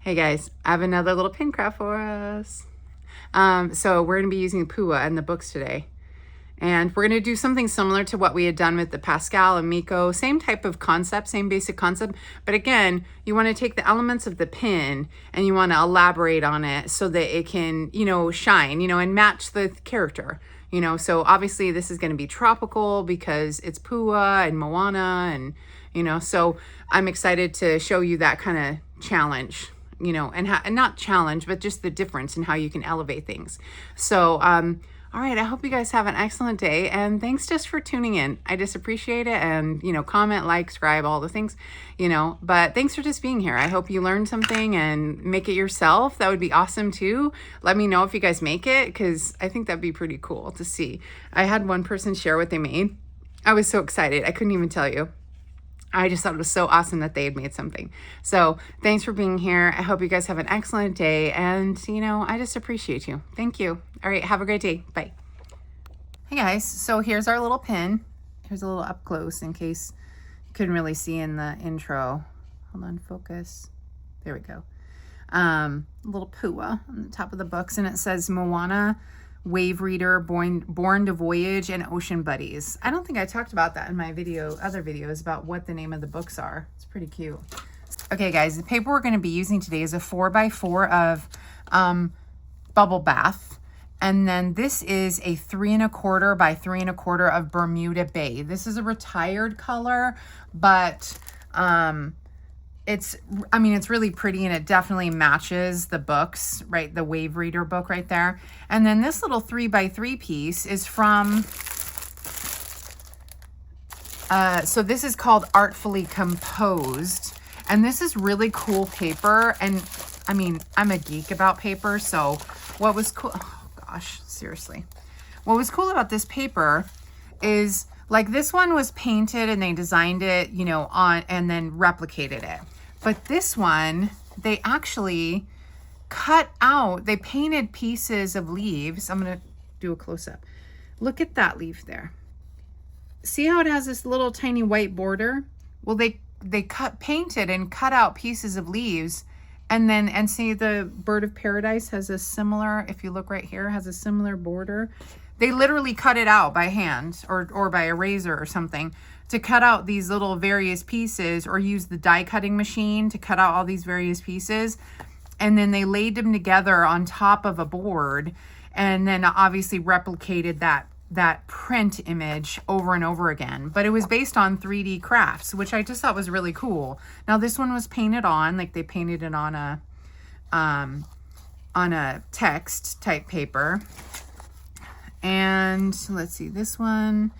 Hey guys, I have another little pin craft for us. So we're going to be using Pua in the books today. And we're going to do something similar to what we had done with the Pascal and Miko. Same type of concept, same basic concept. But again, you want to take the elements of the pin and you want to elaborate on it so that it can, shine, and match the character. So obviously this is going to be tropical because it's Pua and Moana and, so I'm excited to show you that kind of challenge. And not challenge, but just the difference in how you can elevate things. So, all right, I hope you guys have an excellent day, and thanks just for tuning in. I just appreciate it, and, comment, like, subscribe, all the things, but thanks for just being here. I hope you learned something and make it yourself. That would be awesome, too. Let me know if you guys make it, because I think that'd be pretty cool to see. I had one person share what they made. I was so excited. I couldn't even tell you. I just thought it was so awesome that they had made something. So thanks for being here. I hope you guys have an excellent day. And, I just appreciate you. Thank you. All right. Have a great day. Bye. Hey guys. So here's our little pin. Here's a little up close in case you couldn't really see in the intro. Hold on. Focus. There we go. Little Pua on the top of the books. And it says Moana Wave Reader, Born to Voyage, and Ocean Buddies. I don't think I talked about that in my other videos about what the name of the books are. It's pretty cute. Okay guys, the paper we're going to be using today is a 4x4 of Bubble Bath. And then this is a 3 1/4 by 3 1/4 of Bermuda Bay. This is a retired color, but it's really pretty, and it definitely matches the books, right? The Wave Reader book right there. And then this little 3x3 piece is from, so this is called Artfully Composed. And this is really cool paper. And I'm a geek about paper. So what was cool, oh gosh, seriously. What was cool about this paper is like this one was painted and they designed it, on and then replicated it. But this one, they actually cut out, they painted pieces of leaves. I'm going to do a close-up. Look at that leaf there. See how it has this little tiny white border? Well, they painted and cut out pieces of leaves. And see the bird of paradise has a similar, if you look right here, has a similar border. They literally cut it out by hand or by a razor or something to cut out these little various pieces, or use the die cutting machine to cut out all these various pieces. And then they laid them together on top of a board, and then obviously replicated that print image over and over again. But it was based on 3D crafts, which I just thought was really cool. Now this one was painted on, like they painted it on a text type paper. And let's see, this one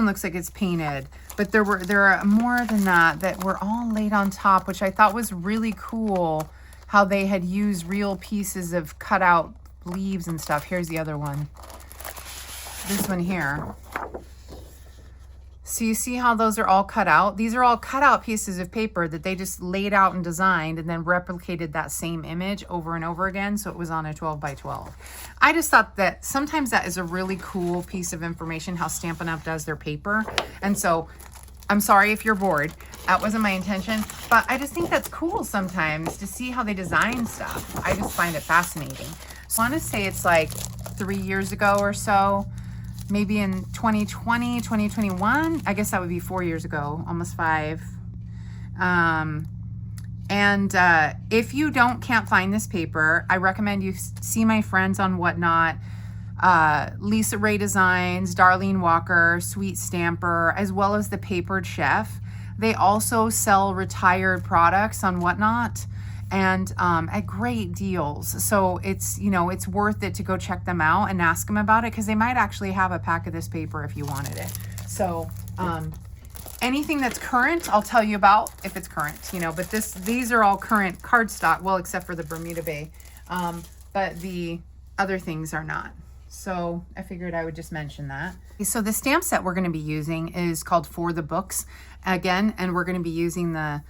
looks like it's painted, but there are more than that were all laid on top, which I thought was really cool, how they had used real pieces of cut out leaves and stuff. Here's the other one. This one here. So you see how those are all cut out? These are all cut out pieces of paper that they just laid out and designed and then replicated that same image over and over again. So it was on a 12x12. I just thought that sometimes that is a really cool piece of information, how Stampin' Up! Does their paper. And so I'm sorry if you're bored. That wasn't my intention, but I just think that's cool sometimes to see how they design stuff. I just find it fascinating. So I want to say it's like 3 years ago or so. Maybe in 2020, 2021, I guess that would be 4 years ago, almost 5. If you can't find this paper, I recommend you see my friends on Whatnot, Lisa Ray Designs, Darlene Walker, Sweet Stamper, as well as the Papered Chef. They also sell retired products on Whatnot, and at great deals. So it's, it's worth it to go check them out and ask them about it, because they might actually have a pack of this paper if you wanted it. So anything that's current, I'll tell you about if it's current, but these are all current cardstock, well, except for the Bermuda Bay, but the other things are not. So I figured I would just mention that. So the stamp set we're going to be using is called For the Books again, and we're going to be using the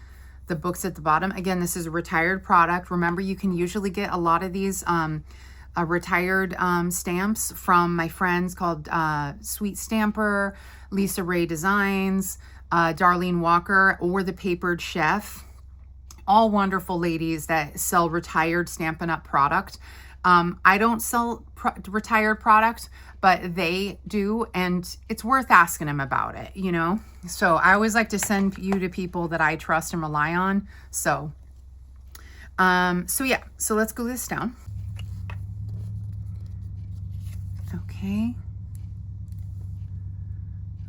books at the bottom. Again, this is a retired product. Remember, you can usually get a lot of these retired stamps from my friends called Sweet Stamper, Lisa Ray Designs, Darlene Walker, or the Papered Chef. all wonderful ladies that sell retired Stampin' Up! Product. I don't sell retired product, but they do, and it's worth asking them about it, you know? So I always like to send you to people that I trust and rely on. So, yeah, so let's glue this down. Okay.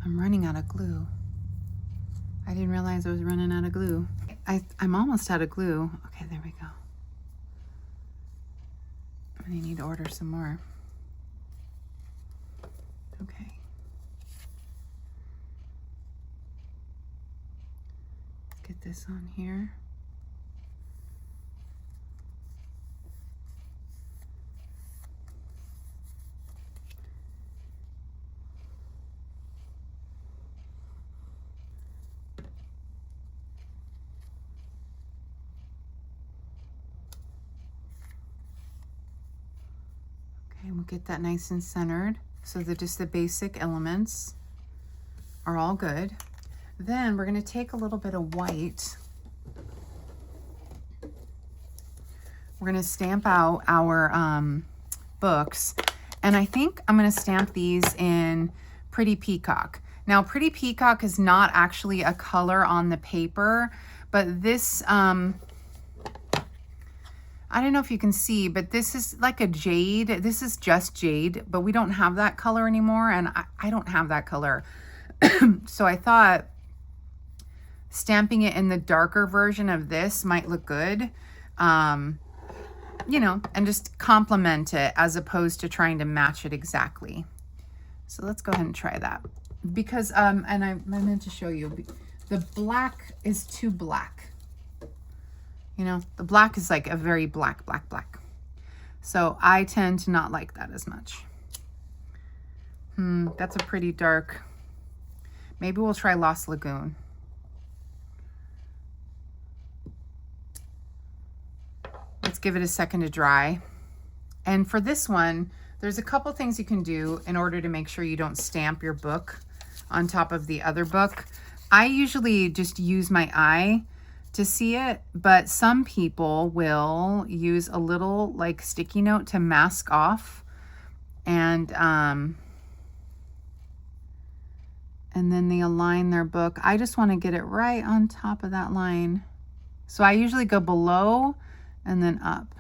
I'm running out of glue. I didn't realize I was running out of glue. I'm almost out of glue. Okay, there we go. I need to order some more. Okay. Let's get this on here. Okay, we'll get that nice and centered so that just the basic elements are all good. Then we're going to take a little bit of white. We're going to stamp out our books. And I think I'm going to stamp these in Pretty Peacock. Now, Pretty Peacock is not actually a color on the paper, but this, I don't know if you can see, but this is like a jade. This is just jade, but we don't have that color anymore, and I don't have that color. So I thought stamping it in the darker version of this might look good, you know, and just complement it as opposed to trying to match it exactly. So let's go ahead and try that. Because, and I meant to show you, the black is too black. You know, the black is like a very black. So I tend to not like that as much. That's a pretty dark. Maybe we'll try Lost Lagoon. Let's give it a second to dry. And for this one, there's a couple things you can do in order to make sure you don't stamp your book on top of the other book. I usually just use my eye to see it, but some people will use a little like sticky note to mask off, and then they align their book. I just want to get it right on top of that line. So I usually go below and then up.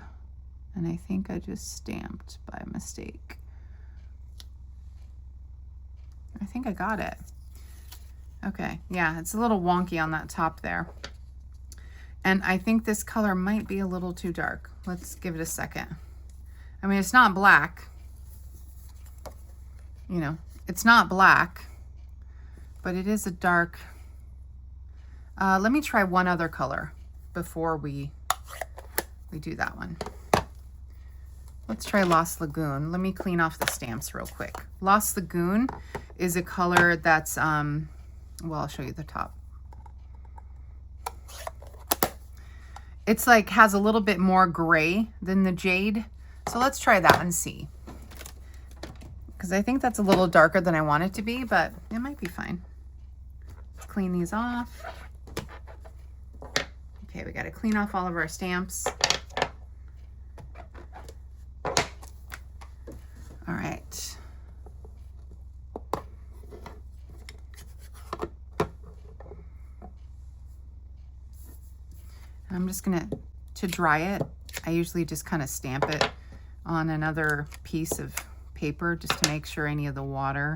And I think I just stamped by mistake. I think I got it. Okay, yeah, it's a little wonky on that top there. And I think this color might be a little too dark. Let's give it a second. I mean, it's not black. You know, it's not black, but it is a dark. Let me try one other color before we do that one. Let's try Lost Lagoon. Let me clean off the stamps real quick. Lost Lagoon is a color that's, well, I'll show you the top. It's like has a little bit more gray than the jade. So let's try that and see. Because I think that's a little darker than I want it to be, but it might be fine. Let's clean these off. Okay, we got to clean off all of our stamps. All right. I'm just gonna, to dry it, I usually just kind of stamp it on another piece of paper just to make sure any of the water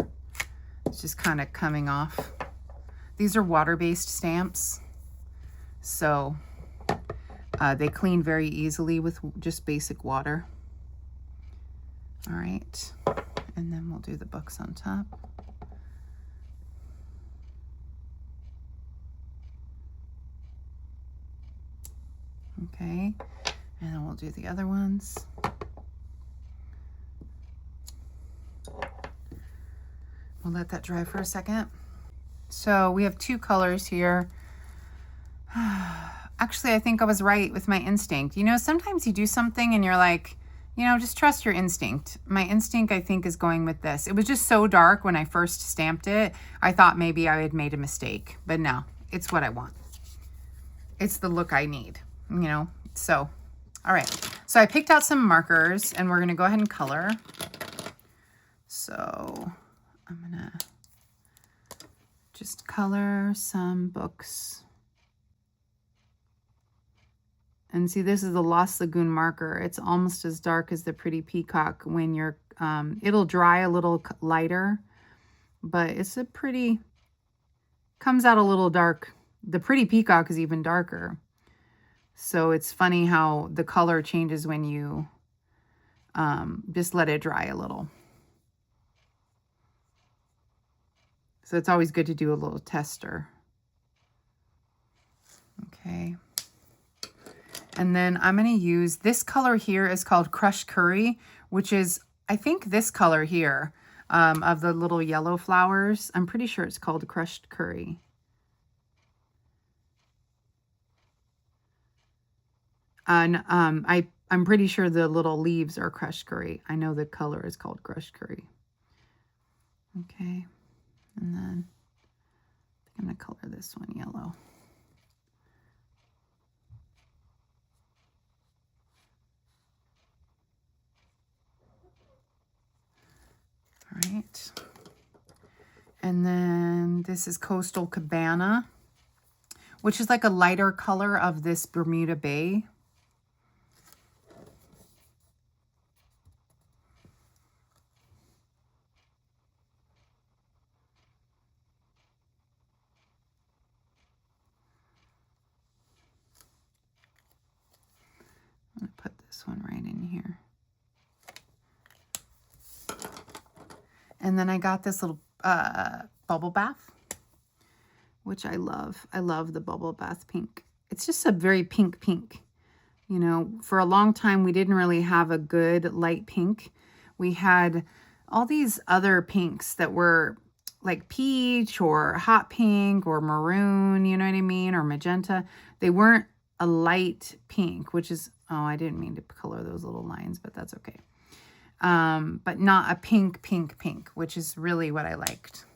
is just kind of coming off. These are water-based stamps, so they clean very easily with just basic water. All right, and then we'll do the books on top. Okay, and then we'll do the other ones. We'll let that dry for a second. So we have two colors here. Actually, I think I was right with my instinct. You know, sometimes you do something and you're like, you know, just trust your instinct. My instinct, I think, is going with this. It was just so dark when I first stamped it. I thought maybe I had made a mistake, but no, it's what I want. It's the look I need. you know, so, all right. So I picked out some markers and we're going to go ahead and color. So I'm going to just color some books. And see, this is the Lost Lagoon marker. It's almost as dark as the Pretty Peacock when you're, it'll dry a little lighter, but it's a pretty, comes out a little dark. The Pretty Peacock is even darker. So it's funny how the color changes when you just let it dry a little. So it's always good to do a little tester. Okay. And then I'm going to use this color here is called Crushed Curry, which is, I think, this color here of the little yellow flowers. I'm pretty sure it's called Crushed Curry. And I'm pretty sure the little leaves are Crushed Curry. I know the color is called Crushed Curry. Okay. And then I'm going to color this one yellow. All right. And then this is Coastal Cabana, which is like a lighter color of this Bermuda Bay. I'm going to put this one right in here. And then I got this little bubble bath, which I love. I love the bubble bath pink. It's just a very pink pink. You know, for a long time, we didn't really have a good light pink. We had all these other pinks that were like peach or hot pink or maroon, you know what I mean, or magenta. They weren't a light pink, which is, oh, I didn't mean to color those little lines, but that's okay. But not a pink, pink, pink, which is really what I liked.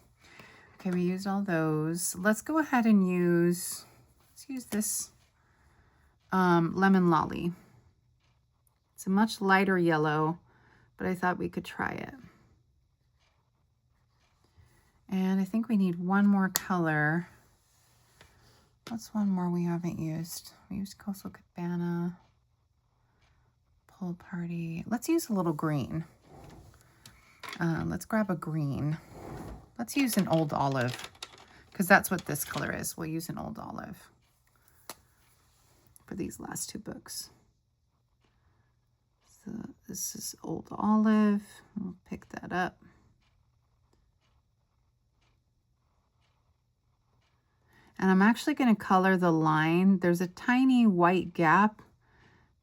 Okay, we used all those. Let's go ahead and use, let's use this Lemon Lolly. It's a much lighter yellow, but I thought we could try it. And I think we need one more color. What's one more we haven't used? We used Coastal Cabana. Pool Party. Let's use a little green. Let's grab a green. Let's use an Old Olive because that's what this color is. We'll use an Old Olive for these last two books. So this is Old Olive. We'll pick that up. And I'm actually going to color the line. There's a tiny white gap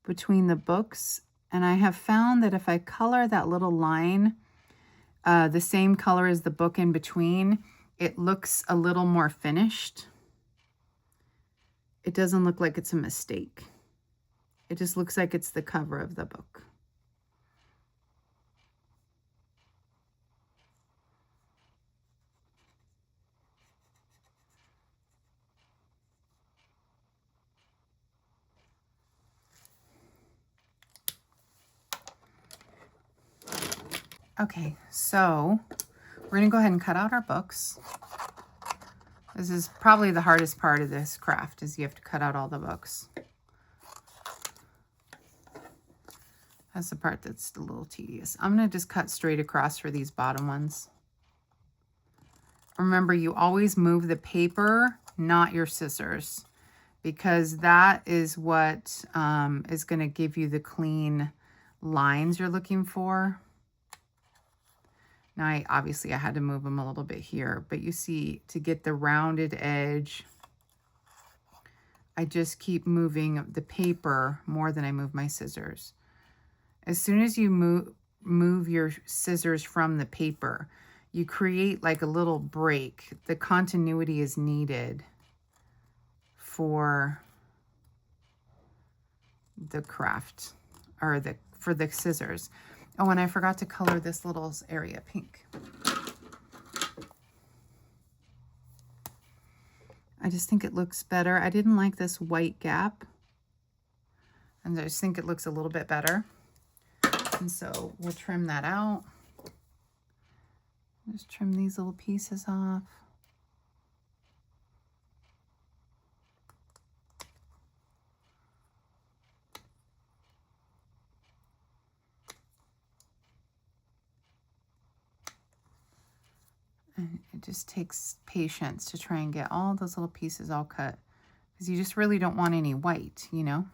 between the books. And I have found that if I color that little line the same color as the book in between, it looks a little more finished. It doesn't look like it's a mistake. It just looks like it's the cover of the book. Okay, so we're gonna go ahead and cut out our books. This is probably the hardest part of this craft, is you have to cut out all the books. That's the part that's a little tedious. I'm gonna just cut straight across for these bottom ones. Remember, you always move the paper, not your scissors, because that is what is gonna give you the clean lines you're looking for. Now, obviously I had to move them a little bit here, but you see, to get the rounded edge, I just keep moving the paper more than I move my scissors. As soon as you move your scissors from the paper, you create like a little break. The continuity is needed for the craft, or for the scissors. Oh, and I forgot to color this little area pink. I just think it looks better. I didn't like this white gap. And I just think it looks a little bit better. And so we'll trim that out. Just trim these little pieces off. And it just takes patience to try and get all those little pieces all cut, because you just really don't want any white, you know?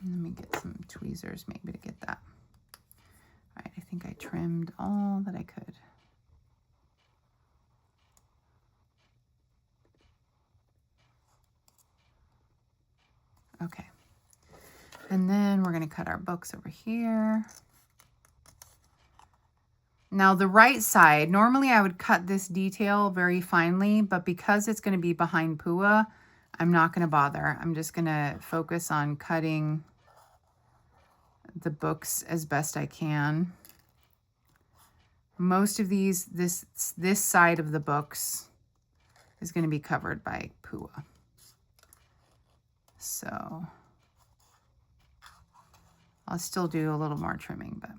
Let me get some tweezers maybe to get that. All right, I think I trimmed all that I could. Okay. And then we're going to cut our books over here. Now the right side, normally I would cut this detail very finely, but because it's going to be behind Pua, I'm not going to bother. I'm just going to focus on cutting the books as best I can. Most of these, this side of the books is going to be covered by Pua. So I'll still do a little more trimming, but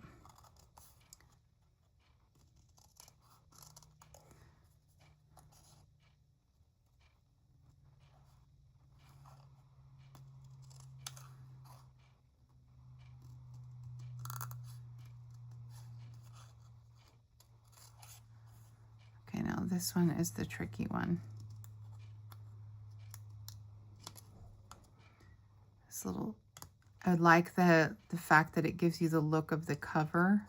okay, now this one is the tricky one. This little, I like the fact that it gives you the look of the cover.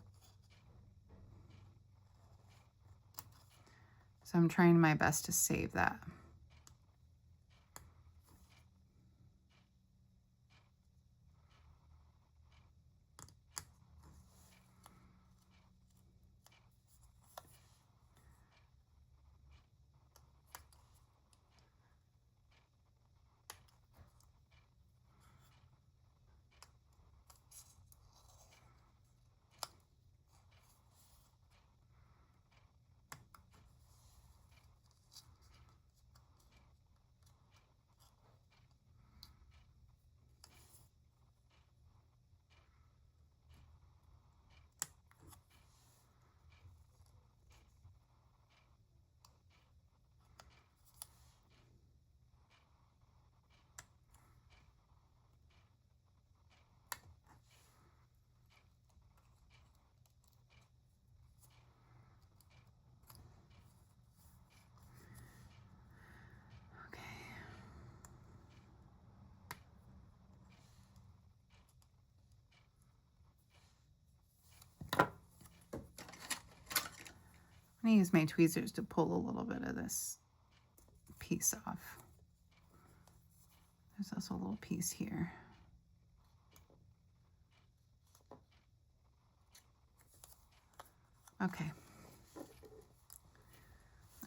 So I'm trying my best to save that. I'm going to use my tweezers to pull a little bit of this piece off. There's also a little piece here. Okay.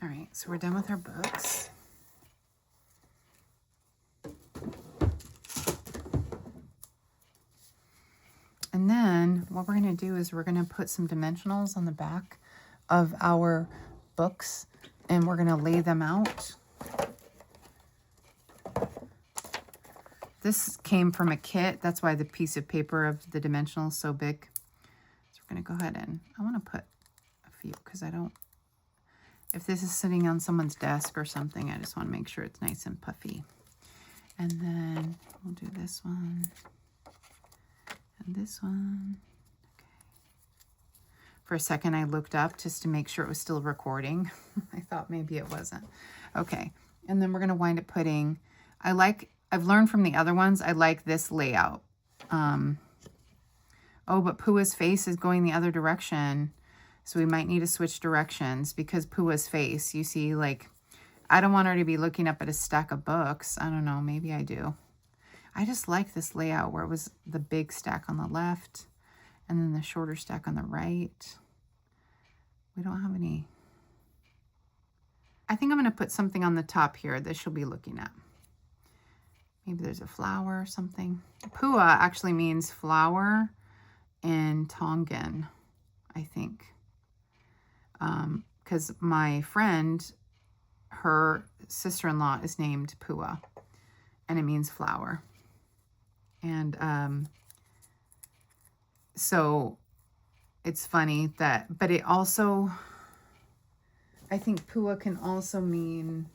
All right, so we're done with our books. And then what we're going to do is we're going to put some dimensionals on the back of our books, and we're going to lay them out. This came from a kit. That's why the piece of paper of the dimensional is so big. So we're going to go ahead and I want to put a few, because I don't, if this is sitting on someone's desk or something, I just want to make sure it's nice and puffy. And then we'll do this one and this one. For a second, I looked up just to make sure it was still recording. I thought maybe it wasn't. Okay, and then we're gonna wind up putting, I've learned from the other ones, I like this layout. Oh, but Pua's face is going the other direction. So we might need to switch directions, because Pua's face, you see, like, I don't want her to be looking up at a stack of books. I don't know, maybe I do. I just like this layout where it was the big stack on the left and then the shorter stack on the right. We don't have any. I think I'm going to put something on the top here that she'll be looking at. Maybe there's a flower or something. Pua actually means flower in Tongan, I think. Because my friend, her sister-in-law is named Pua, and it means flower. And so it's funny that, but it also, I think Pua can also mean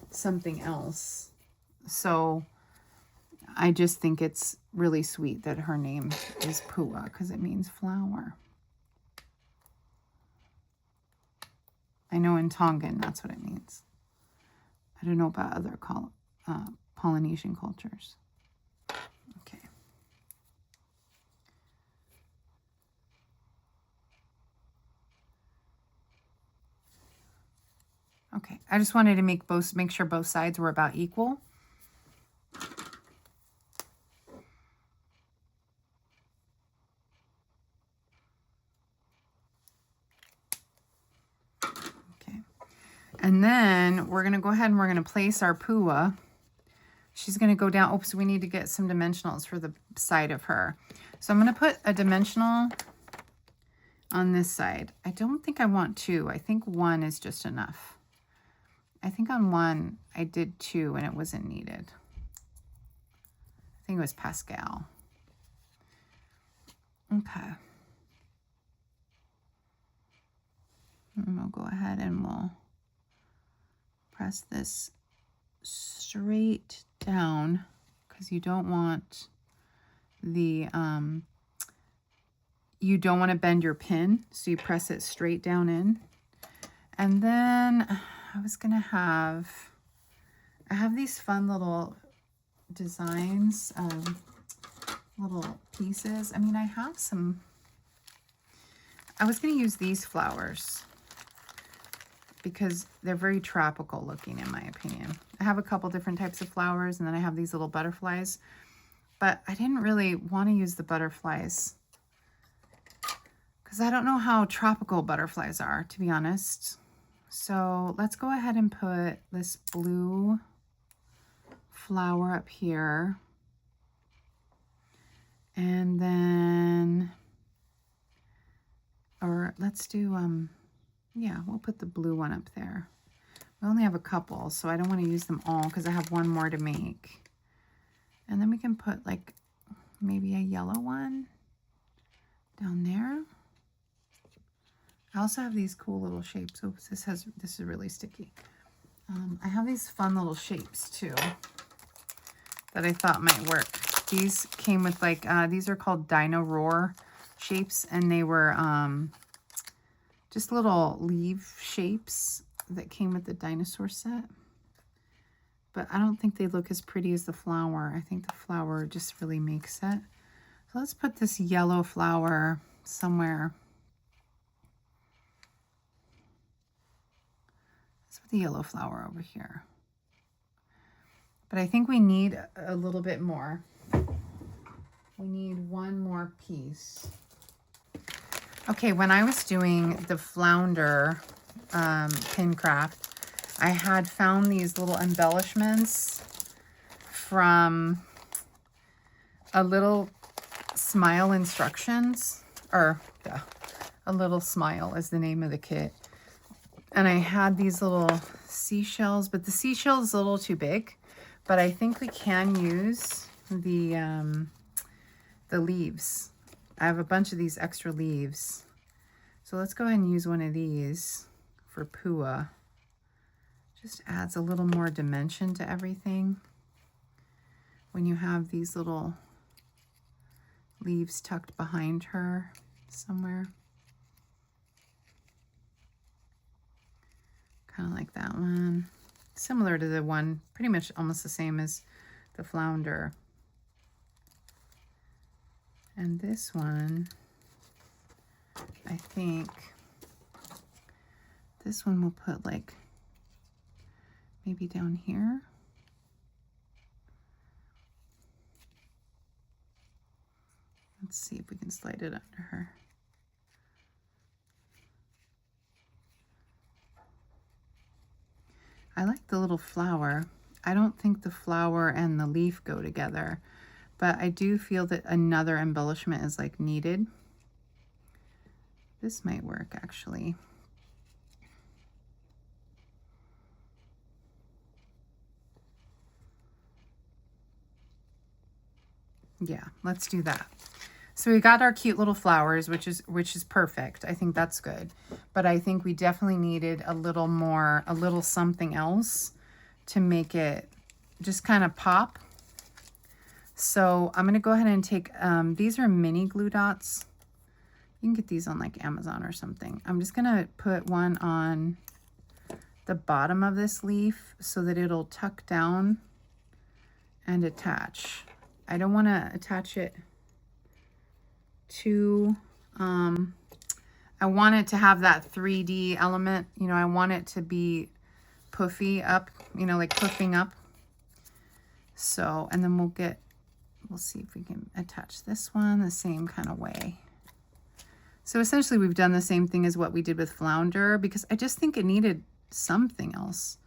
something else. So I just think it's really sweet that her name is Pua because it means flower. I know in Tongan that's what it means. I don't know about other Polynesian cultures. Okay. Okay, I just wanted to make sure both sides were about equal. Okay, and then we're gonna go ahead and we're gonna place our Pua. She's gonna go down. Oops, we need to get some dimensionals for the side of her. So I'm gonna put a dimensional on this side. I don't think I want two. I think one is just enough. I think on one I did two and it wasn't needed. I think it was Pascal. Okay. And we'll go ahead and we'll press this straight down because you don't want the, you don't want to bend your pin. So you press it straight down in. And then I was going to I have these fun little designs, little pieces. I mean, I have some, I was going to use these flowers because they're very tropical looking in my opinion. I have a couple different types of flowers and then I have these little butterflies, but I didn't really want to use the butterflies because I don't know how tropical butterflies are, to be honest. So let's go ahead and put this blue flower up here. And then, or let's do, yeah, we'll put the blue one up there. We only have a couple, so I don't want to use them all because I have one more to make. And then we can put like maybe a yellow one down there. I also have these cool little shapes. Oops, this is really sticky. I have these fun little shapes too that I thought might work. These came with like, these are called Dino Roar shapes, and they were just little leaf shapes that came with the dinosaur set. But I don't think they look as pretty as the flower. I think the flower just really makes it. So let's put this yellow flower somewhere. Let's put the yellow flower over here. But I think we need a little bit more. We need one more piece. Okay, when I was doing the flounder pin craft, I had found these little embellishments from A Little Smile Instructions, or yeah, A Little Smile is the name of the kit. And I had these little seashells, but the seashell is a little too big. But I think we can use the leaves. I have a bunch of these extra leaves. So let's go ahead and use one of these for Pua. Just adds a little more dimension to everything when you have these little leaves tucked behind her somewhere. Kind of like that one. Similar to the one, pretty much almost the same as the flounder. And this one, I think this one we'll put like maybe down here. Let's see if we can slide it under her. I like the little flower. I don't think the flower and the leaf go together, but I do feel that another embellishment is like needed. This might work actually. Yeah, let's do that. So we got our cute little flowers, which is perfect. I think that's good. But I think we definitely needed a little more, a little something else to make it just kind of pop. So I'm going to go ahead and take, these are mini glue dots. You can get these on like Amazon or something. I'm just going to put one on the bottom of this leaf so that it'll tuck down and attach. I don't want to attach it too, I want it to have that 3D element. You know, I want it to be puffy up, you know, like puffing up. So, and then we'll see if we can attach this one the same kind of way. So essentially we've done the same thing as what we did with Flounder, because I just think it needed something else.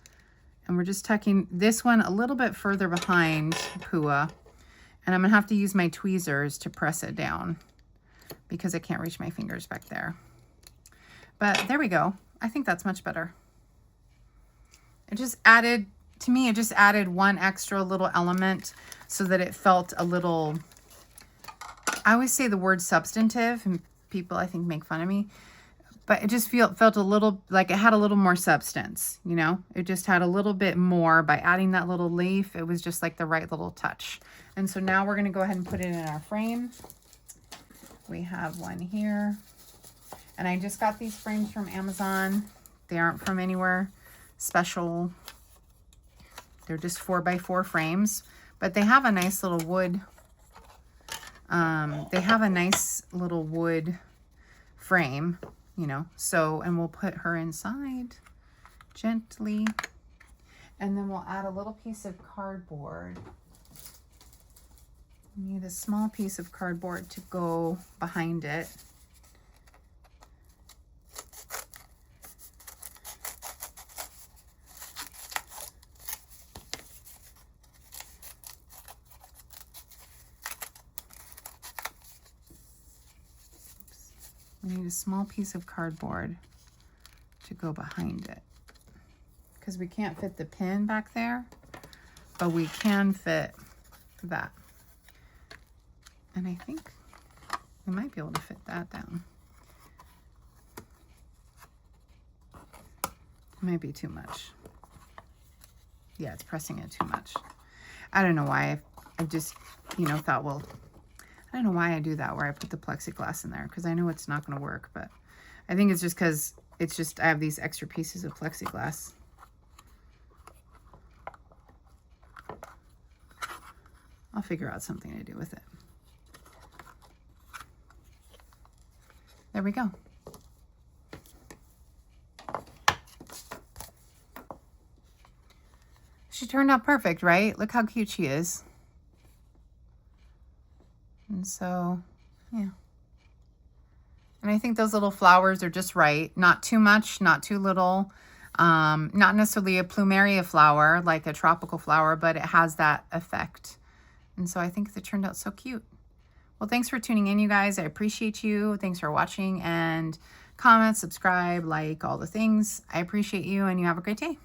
And we're just tucking this one a little bit further behind Pua. And I'm gonna have to use my tweezers to press it down because I can't reach my fingers back there. But there we go. I think that's much better. It just added, to me, it just added one extra little element so that it felt a little, I always say the word substantive, and people I think make fun of me, but it just felt a little like it had a little more substance, you know? It just had a little bit more by adding that little leaf. It was just like the right little touch. And so now we're gonna go ahead and put it in our frame. We have one here. And I just got these frames from Amazon. They aren't from anywhere special. They're just 4x4 frames, but they have a nice little wood. They have a nice little wood frame, you know, so, and we'll put her inside gently. And then we'll add a little piece of cardboard. We need a small piece of cardboard to go behind it. We need a small piece of cardboard to go behind it because we can't fit the pin back there, but we can fit that. And I think we might be able to fit that down. It might be too much. Yeah, it's pressing it too much. I don't know why. I just, you know, thought, well, I don't know why I do that where I put the plexiglass in there because I know it's not going to work, but I think it's just because it's just, I have these extra pieces of plexiglass. I'll figure out something to do with it. There we go. She turned out perfect, right? Look how cute she is. And so, yeah. And I think those little flowers are just right. Not too much, not too little. Not necessarily a plumeria flower, like a tropical flower, but it has that effect. And so I think it turned out so cute. Well, thanks for tuning in, you guys. I appreciate you. Thanks for watching, and comment, subscribe, like, all the things. I appreciate you, and you have a great day.